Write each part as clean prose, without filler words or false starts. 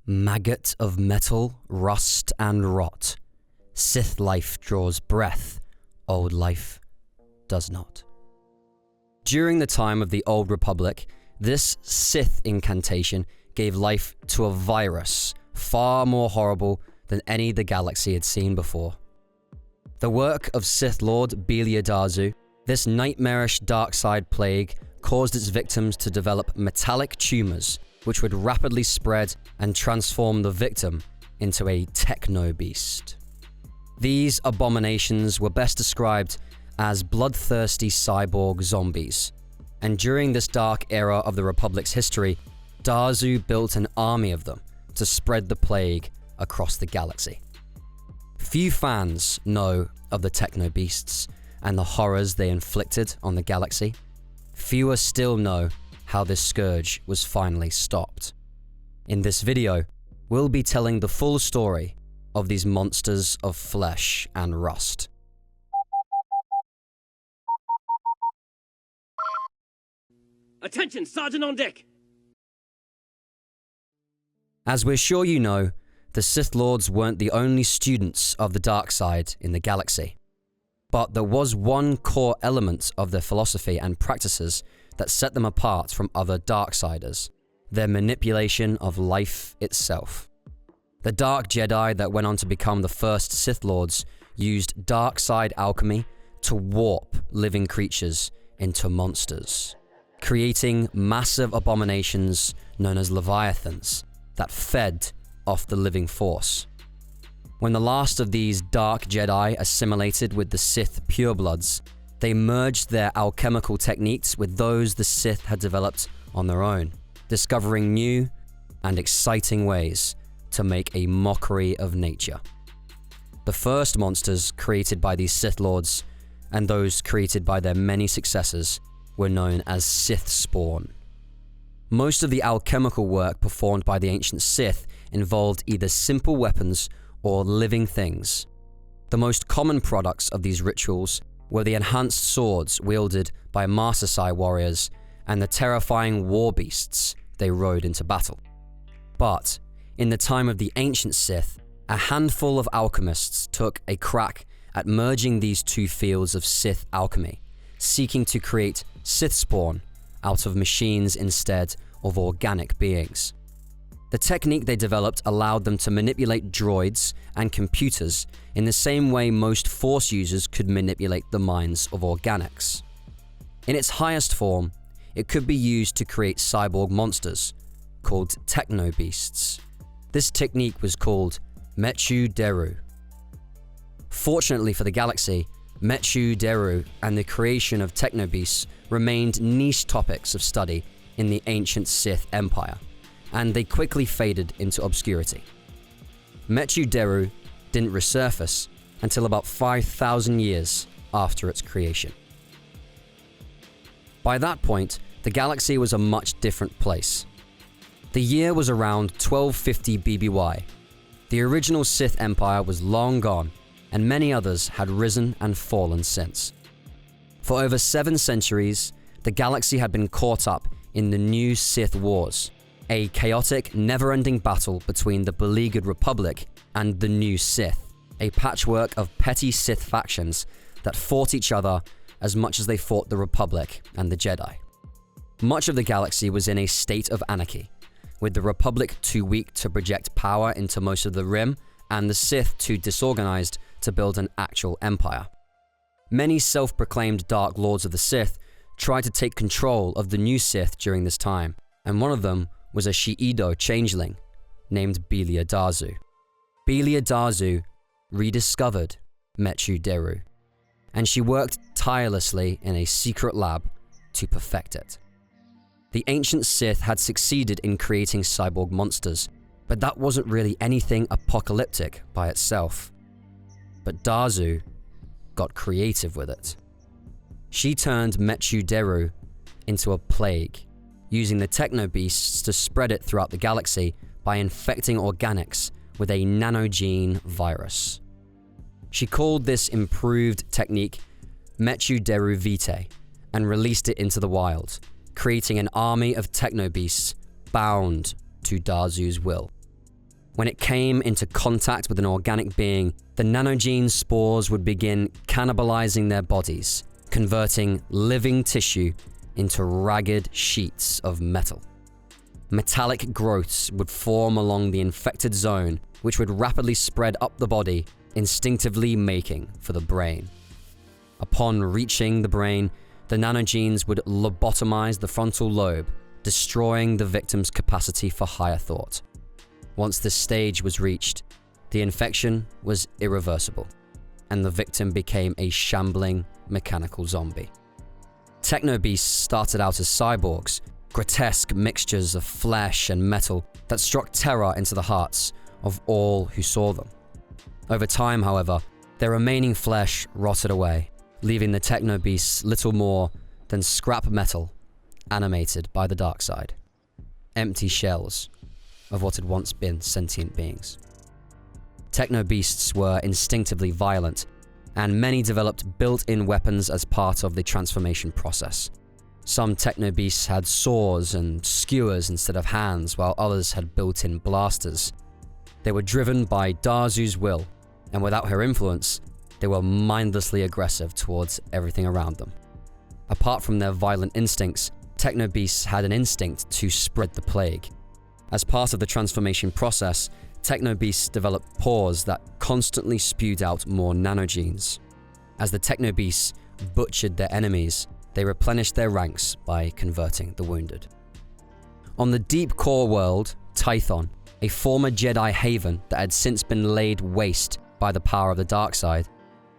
Maggot of metal, rust and rot. Sith life draws breath, old life does not. During the time of the Old Republic, this Sith incantation gave life to a virus far more horrible than any the galaxy had seen before. The work of Sith Lord Darzu, this nightmarish dark side plague caused its victims to develop metallic tumors which would rapidly spread and transform the victim into a Technobeast. These abominations were best described as bloodthirsty cyborg zombies, and during this dark era of the Republic's history, Darzu built an army of them to spread the plague across the galaxy. Few fans know of the Technobeasts and the horrors they inflicted on the galaxy. Fewer still know how this scourge was finally stopped. In this video, we'll be telling the full story of these monsters of flesh and rust. Attention, Sergeant on deck! As we're sure you know, the Sith Lords weren't the only students of the dark side in the galaxy. But there was one core element of their philosophy and practices that set them apart from other Darksiders: their manipulation of life itself. The Dark Jedi that went on to become the first Sith Lords used dark side alchemy to warp living creatures into monsters, creating massive abominations known as Leviathans that fed off the living force. When the last of these Dark Jedi assimilated with the Sith purebloods, they merged their alchemical techniques with those the Sith had developed on their own, discovering new and exciting ways to make a mockery of nature. The first monsters created by these Sith Lords, and those created by their many successors, were known as Sithspawn. Most of the alchemical work performed by the ancient Sith involved either simple weapons or living things. The most common products of these rituals were the enhanced swords wielded by Master warriors and the terrifying war beasts they rode into battle. But in the time of the ancient Sith, a handful of alchemists took a crack at merging these two fields of Sith alchemy, seeking to create Sithspawn out of machines instead of organic beings. The technique they developed allowed them to manipulate droids and computers in the same way most Force users could manipulate the minds of organics. In its highest form, it could be used to create cyborg monsters, called Technobeasts. This technique was called mechu-deru. Fortunately for the galaxy, mechu-deru and the creation of Technobeasts remained niche topics of study in the ancient Sith Empire, and they quickly faded into obscurity. Mechu-deru didn't resurface until about 5,000 years after its creation. By that point, the galaxy was a much different place. The year was around 1250 BBY. The original Sith Empire was long gone, and many others had risen and fallen since. For over 7 centuries, the galaxy had been caught up in the new Sith Wars, a chaotic, never-ending battle between the beleaguered Republic and the new Sith, a patchwork of petty Sith factions that fought each other as much as they fought the Republic and the Jedi. Much of the galaxy was in a state of anarchy, with the Republic too weak to project power into most of the Rim, and the Sith too disorganized to build an actual empire. Many self-proclaimed Dark Lords of the Sith tried to take control of the new Sith during this time, and one of them was a Shi'ido changeling named Darzu. Darzu rediscovered mechu-deru, and she worked tirelessly in a secret lab to perfect it. The ancient Sith had succeeded in creating cyborg monsters, but that wasn't really anything apocalyptic by itself. But Darzu got creative with it. She turned mechu-deru into a plague, using the Technobeasts to spread it throughout the galaxy by infecting organics with a nanogene virus. She called this improved technique mechu-deru Vitae and released it into the wild, creating an army of Technobeasts bound to Darzu's will. When it came into contact with an organic being, the nanogene spores would begin cannibalizing their bodies, converting living tissue into ragged sheets of metal. Metallic growths would form along the infected zone, which would rapidly spread up the body, instinctively making for the brain. Upon reaching the brain, the nanogenes would lobotomize the frontal lobe, destroying the victim's capacity for higher thought. Once this stage was reached, the infection was irreversible, and the victim became a shambling mechanical zombie. Technobeasts started out as cyborgs, grotesque mixtures of flesh and metal that struck terror into the hearts of all who saw them. Over time, however, their remaining flesh rotted away, leaving the Technobeasts little more than scrap metal animated by the dark side. Empty shells of what had once been sentient beings. Technobeasts were instinctively violent, and many developed built-in weapons as part of the transformation process. Some Technobeasts had saws and skewers instead of hands, while others had built-in blasters. They were driven by Darzu's will, and without her influence, they were mindlessly aggressive towards everything around them. Apart from their violent instincts, Technobeasts had an instinct to spread the plague. As part of the transformation process, Technobeasts developed pores that constantly spewed out more nanogenes. As the Technobeasts butchered their enemies, they replenished their ranks by converting the wounded. On the deep core world, Tython, a former Jedi haven that had since been laid waste by the power of the dark side,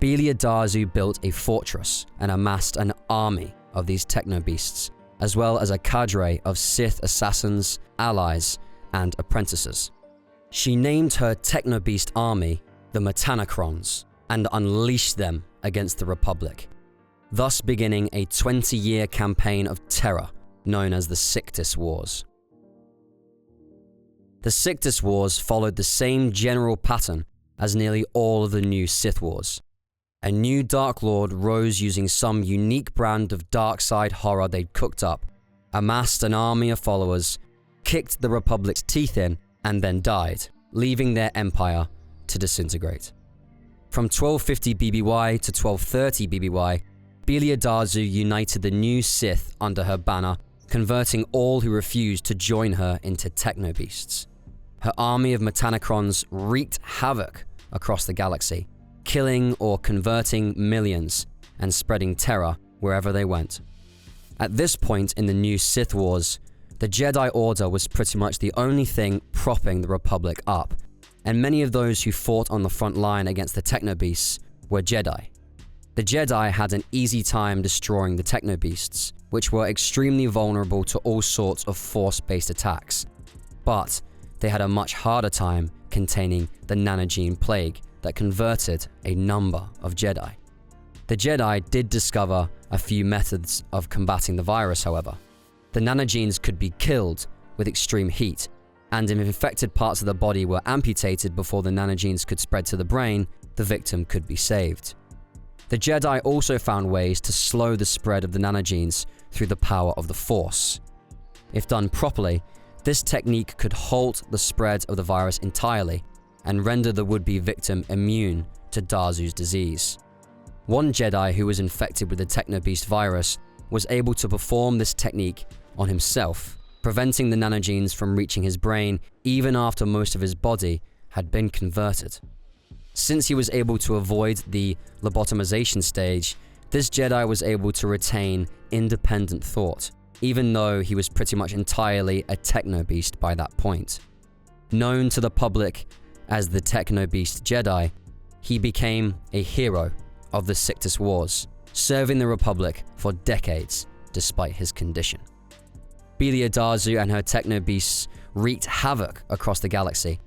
Darzu built a fortress and amassed an army of these Technobeasts, as well as a cadre of Sith assassins, allies, and apprentices. She named her Technobeast army the Metanacrons and unleashed them against the Republic, thus beginning a 20-year campaign of terror known as the Sictis Wars. The Sictis Wars followed the same general pattern as nearly all of the new Sith Wars. A new Dark Lord rose using some unique brand of dark side horror they'd cooked up, amassed an army of followers, kicked the Republic's teeth in, and then died, leaving their empire to disintegrate. From 1250 BBY to 1230 BBY, Darzu united the new Sith under her banner, converting all who refused to join her into Technobeasts. Her army of Metanacrons wreaked havoc across the galaxy, killing or converting millions and spreading terror wherever they went. At this point in the new Sith Wars, the Jedi Order was pretty much the only thing propping the Republic up, and many of those who fought on the front line against the Technobeasts were Jedi. The Jedi had an easy time destroying the Technobeasts, which were extremely vulnerable to all sorts of force-based attacks, but they had a much harder time containing the nanogene plague that converted a number of Jedi. The Jedi did discover a few methods of combating the virus, however. The nanogenes could be killed with extreme heat, and if infected parts of the body were amputated before the nanogenes could spread to the brain, the victim could be saved. The Jedi also found ways to slow the spread of the nanogenes through the power of the Force. If done properly, this technique could halt the spread of the virus entirely and render the would-be victim immune to Darzu's disease. One Jedi who was infected with the Technobeast virus was able to perform this technique on himself, preventing the nanogenes from reaching his brain even after most of his body had been converted. Since he was able to avoid the lobotomization stage, this Jedi was able to retain independent thought, even though he was pretty much entirely a Technobeast by that point. Known to the public as the Technobeast Jedi, he became a hero of the Sictis Wars, serving the Republic for decades despite his condition. Darzu and her Technobeasts wreaked havoc across the galaxy,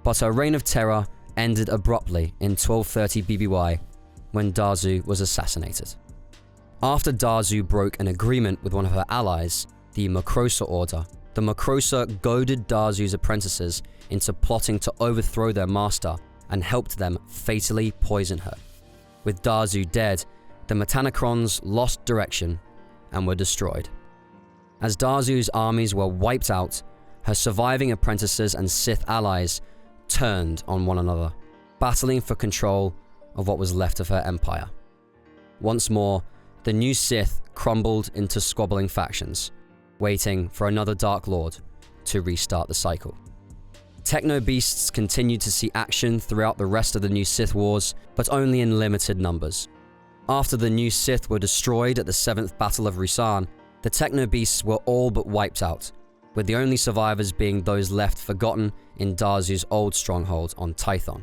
but her reign of terror ended abruptly in 1230 BBY when Darzu was assassinated. After Darzu broke an agreement with one of her allies, the Macrosa Order, the Macrosa goaded Darzu's apprentices into plotting to overthrow their master and helped them fatally poison her. With Darzu dead, the Metanacrons lost direction and were destroyed. As Darzu's armies were wiped out, her surviving apprentices and Sith allies turned on one another, battling for control of what was left of her empire. Once more, the new Sith crumbled into squabbling factions, waiting for another Dark Lord to restart the cycle. Technobeasts continued to see action throughout the rest of the new Sith Wars, but only in limited numbers. After the new Sith were destroyed at the 7th Battle of Ruusan, the Technobeasts were all but wiped out, with the only survivors being those left forgotten in Darzu's old stronghold on Tython.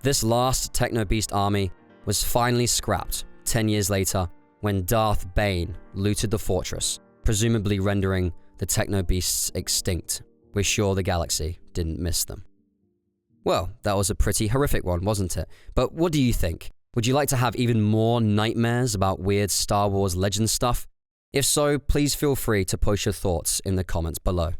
This last Technobeast army was finally scrapped 10 years later when Darth Bane looted the fortress, presumably rendering the Technobeasts extinct. We're sure the galaxy didn't miss them. Well, that was a pretty horrific one, wasn't it? But what do you think? Would you like to have even more nightmares about weird Star Wars legend stuff? If so, please feel free to post your thoughts in the comments below.